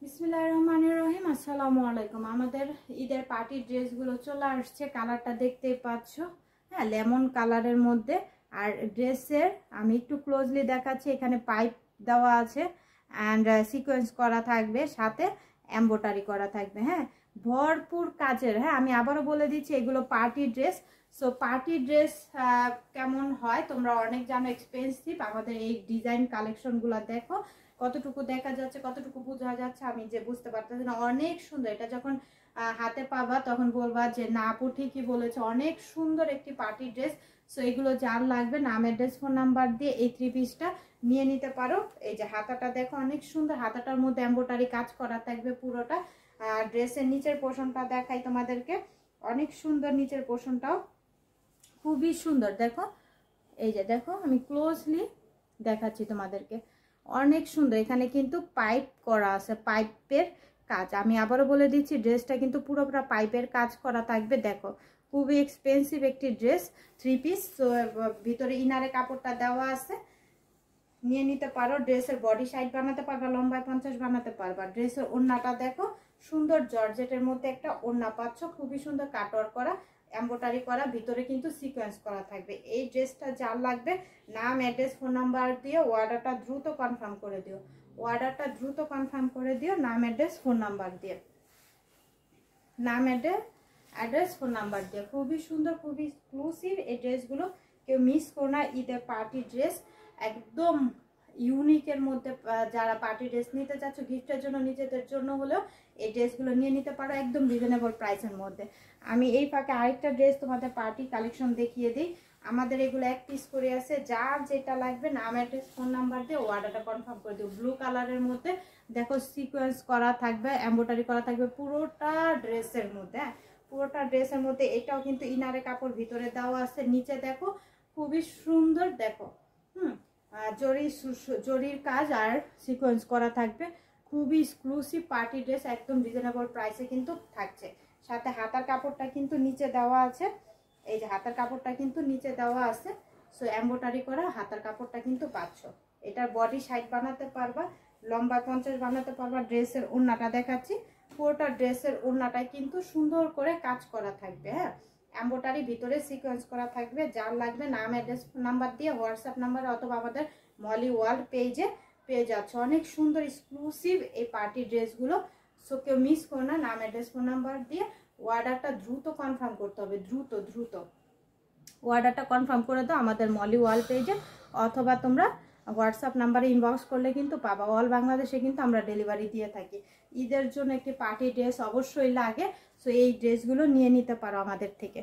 বিসমিল্লাহির রহমানির রহিম। আসসালামু আলাইকুম। আমাদের ঈদের পার্টি ড্রেসগুলো চলে আসছে। কালারটা দেখতেই পাচ্ছ, হ্যাঁ, লেমন কালারের মধ্যে। আর ড্রেসের আমি একটু ক্লোজলি দেখাচ্ছি। এখানে পাইপ দেওয়া আছে অ্যান্ড সিকোয়েন্স করা থাকবে, সাথে এমব্রয়ডারি করা থাকবে, হ্যাঁ, ভরপুর কাজের। হ্যাঁ, আমি আবারও বলে দিচ্ছি, এগুলো party dress. So party dress কেমন হয় তোমরা অনেক জানো, এক্সপেন্সিভ। আমাদের এই ডিজাইন কালেকশনগুলো দেখো, কতটুকু দেখা যাচ্ছে, কতটুকু বোঝা যাচ্ছে আমি যে বুঝতে পারতেছি না। অনেক সুন্দর। এটা যখন হাতে পাবা তখন বলবা যে না আপু ঠিকই বলেছে, অনেক সুন্দর একটি পার্টি ড্রেস। সো এগুলো যার লাগবে নাম, অ্যাড্রেস, ফোন নাম্বার দিয়ে এই 3 পিসটা নিয়ে নিতে পারো। এই যে হাতাটা দেখো, অনেক সুন্দর। হাতাটার মধ্যে এমব্রয়ডারি কাজ করা থাকবে পুরোটা। ড্রেসের নিচের পোর্শনটা দেখাই তোমাদেরকে, অনেক সুন্দর। নিচের পোর্শনটাও খুবই সুন্দর। দেখো, এই যে দেখো, আমি ক্লোজলি দেখাচ্ছি তোমাদেরকে, অনেক সুন্দর। এখানে কিন্তু পাইপ করা আছে, পাইপের কাজ। আমি আবারও বলে দিচ্ছি, ড্রেসটা কিন্তু পুরোপুরা পাইপের কাজ করা থাকবে। দেখো, খুবই এক্সপেন্সিভ একটি ড্রেস, 3 পিস। তো ভিতরে ইনারে কাপড়টা দেওয়া আছে, নিয়ে নিতে পারো। ড্রেসের বডি সাইড বানাতে পারবা, লম্বায় 50 বানাতে পারবা। ড্রেসের ওড়নাটা দেখো, সুন্দর জর্জেটের মধ্যে একটা ওড়না পাচ্ছ, খুবই সুন্দর কাটওয়ার্ক করা, এমব্রয়ডারি করা, ভিতরে কিন্তু সিকোয়েন্স করা থাকবে। এই ড্রেসটা যার লাগবে নাম, অ্যাড্রেস, ফোন নাম্বার দিয়ে অর্ডারটা দ্রুত কনফার্ম করে দিও। অর্ডারটা দ্রুত কনফার্ম করে দিও নাম, অ্যাড্রেস, ফোন নাম্বার দিয়ে। নাম, অ্যাড্রেস, ফোন নাম্বার দিয়ে। খুবই সুন্দর, খুবই এক্সক্লুসিভ এই ড্রেসগুলো। কেউ মিস করো না। ঈদের পার্টি ড্রেস একদম ইউনিকের মধ্যে। যারা পার্টি ড্রেস নিতে চাচ্ছ গিফটের জন্য, নিজেদের জন্য হলেও এই ড্রেসগুলো নিয়ে নিতে পারো একদম রিজনেবল প্রাইসের মধ্যে। আমি এই ফাঁকে আরেকটা ড্রেস তোমাদের পার্টি কালেকশন দেখিয়ে দিই। আমাদের এগুলো 1 পিস করে আছে। যার যেটা লাগবে নাম, অ্যাড্রেস, ফোন নাম্বার দিয়ে অর্ডারটা কনফার্ম করে দিও। ব্লু কালারের মধ্যে দেখো, সিকোয়েন্স করা থাকবে, এমব্রয়ডারি করা থাকবে পুরোটা ড্রেসের মধ্যে। হ্যাঁ, পুরোটা ড্রেসের মধ্যে। এটাও কিন্তু ইনারে কাপড় ভিতরে দেওয়া আছে। নিচে দেখো, খুবই সুন্দর। দেখো, জরির কাজ আর সিকোয়েন্স করা থাকবে। খুবই এক্সক্লুসিভ পার্টি ড্রেস, একদম রিজনেবল প্রাইসে কিন্তু থাকছে। সাথে হাতার কাপড়টা কিন্তু নিচে দেওয়া আছে। এই যে হাতার কাপড়টা কিন্তু নিচে দেওয়া আছে। সো এমব্রয়ডারি করা হাতার কাপড়টা কিন্তু পাচ্ছ। এটার বডি সাইড বানাতে পারবা, লম্বা 50 বানাতে পারবা। ড্রেসের ওড়নাটা দেখাচ্ছি, পুরোটা ড্রেসের ওড়নাটায় কিন্তু সুন্দর করে কাজ করা থাকবে। হ্যাঁ, এমব্রয়ডারি, ভিতরে সিকোয়েন্স করা থাকবে। যার লাগবে নাম, অ্যাড্রেস, নাম্বার দিয়ে হোয়াটসঅ্যাপ নাম্বার অথবা আমাদের মলি ওয়ার্ল্ড পেজে পেয়ে যাচ্ছে। অনেক সুন্দর এক্সক্লুসিভ এই পার্টি ড্রেসগুলো। সো কেউ মিস করো না। নাম, অ্যাড্রেস, ফোন নাম্বার দিয়ে অর্ডারটা দ্রুত কনফার্ম করতে হবে। দ্রুত অর্ডারটা কনফার্ম করে দাও আমাদের মলি ওয়ার্ল্ড পেজে, অথবা তোমরা হোয়াটসঅ্যাপ নাম্বারে ইনবক্স করলে কিন্তু পাবা। অল বাংলাদেশে কিন্তু আমরা ডেলিভারি দিয়ে থাকি। ঈদের জন্য একটি পার্টি ড্রেস অবশ্যই লাগে। সো এই ড্রেসগুলো নিয়ে নিতে পারো আমাদের থেকে।